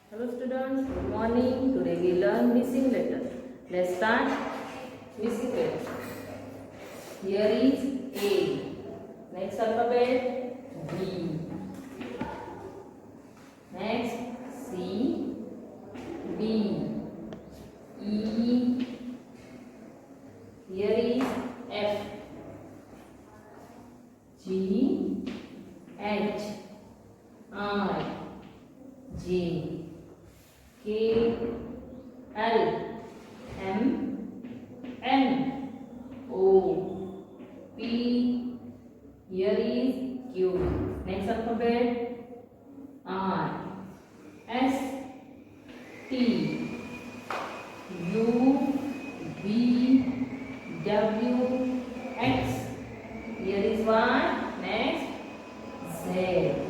Hello students, good morning. Today we learn missing letter. Let's start missing letter. Here is A. Next alphabet B. Next C, D, E. Here is F, G, H, I, J, K, L, M, N, O, P. Here is Q. Next alphabet R, S, T, U, V, W, X. Here is one. Next Z.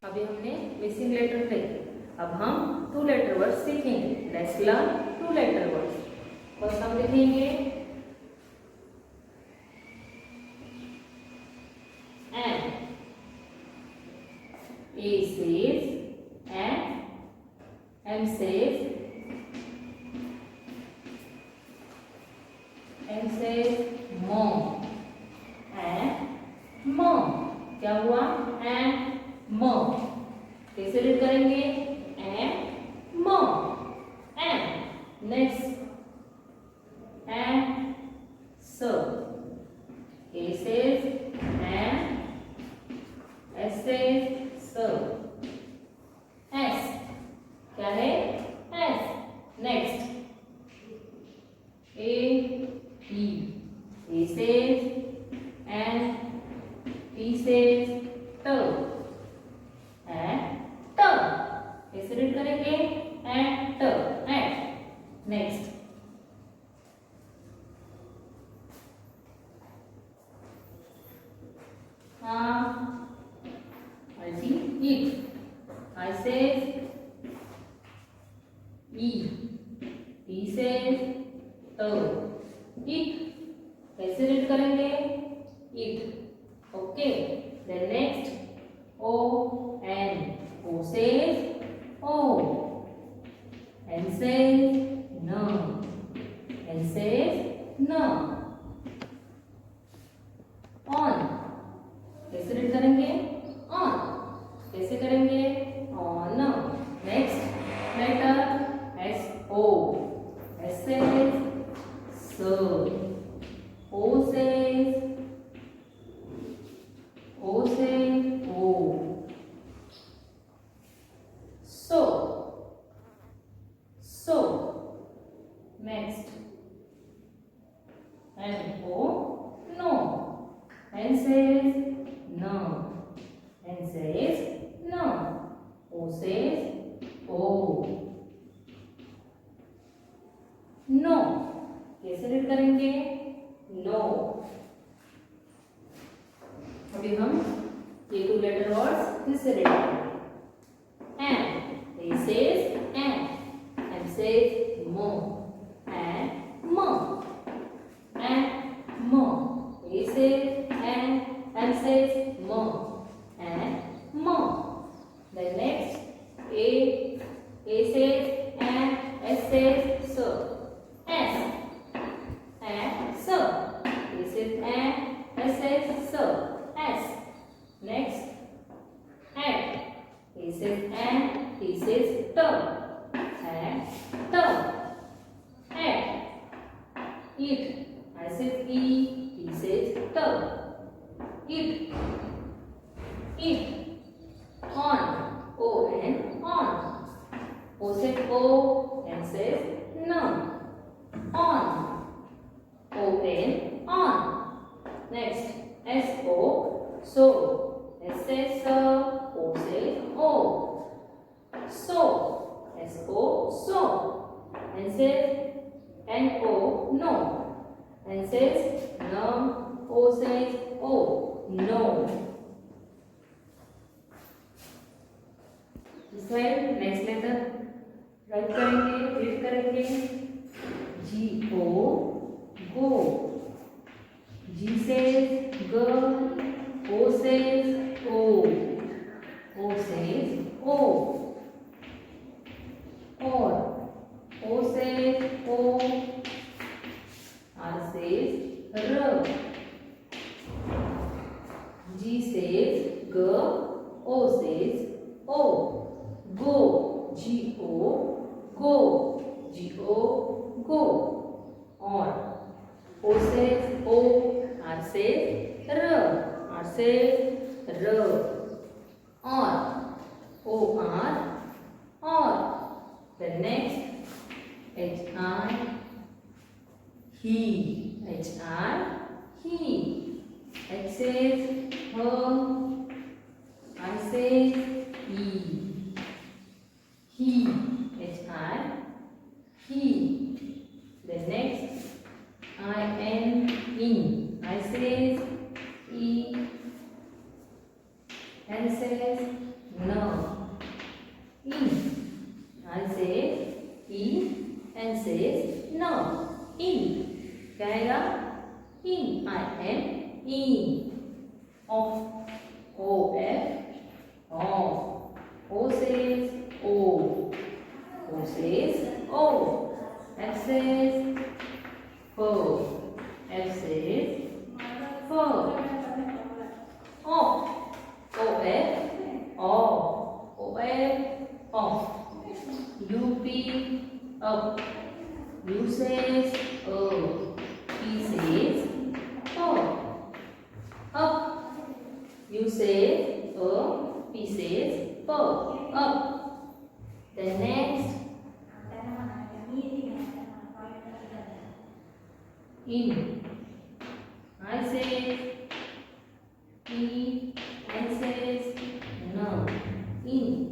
अभी हमने missing letter देखे. अब हम two letter word सीखेंगे. Let's learn two letter words. First हम लिखेंगे an. A says and M says mom and mom. क्या हुआ? and mom. कैसे रीड करेंगे? and mom. and next and sir. A says and S says sir. S क्या है? S. Next A P. A says and P says T. and T. कैसे read करेंगे? and T. and next I see it. I says E. E says T. It. कैसे read करेंगे? It. Okay. Then next O N. O says O. N says no. N says no. On. कैसे read करेंगे? On. कैसे करेंगे? On. Next letter S O. S says so. O says O. So. So. Next N O no. N says no. N says no. O says O. No. कैसे read करेंगे? No. अभी हम ये to letter words फिर से read करेंगे. And. A says and. M says mo. And mo. And mo. A says and. M says mo. And mo. Then next A says and. S says so. S. And so. A says and. S says so. S. Next and. A says and. He says t. And t. And it. I says e. He says t. It. It. On. O and on. O says o and says no. On. O and on. Next S O so. S says so. O says o. So. S O so. N says N O no. N says no. O says o no. This side next letter right करेंगे, read करेंगे. G O go. G says girl. O says G. O says O. Go. G-O. Go. G-O. Go. On. O says O. R says R. R says R. On. O-R. Or. Then next. H-I. He. H-I. He. H says her. I says he. He. H-I. He. Then next. I-N. In. I says E. N says no. In. I says E. N says no. In. क्या आएगा? In. I-N. In. Off. O-F. Off. O says O. O says O. F says fur. F says fur. Off. O-F. Off. O-F. Off. U-P. Up. U says up. P says up. Up. U says up. P says up. Up. Then next. In. I says E. N says no. In.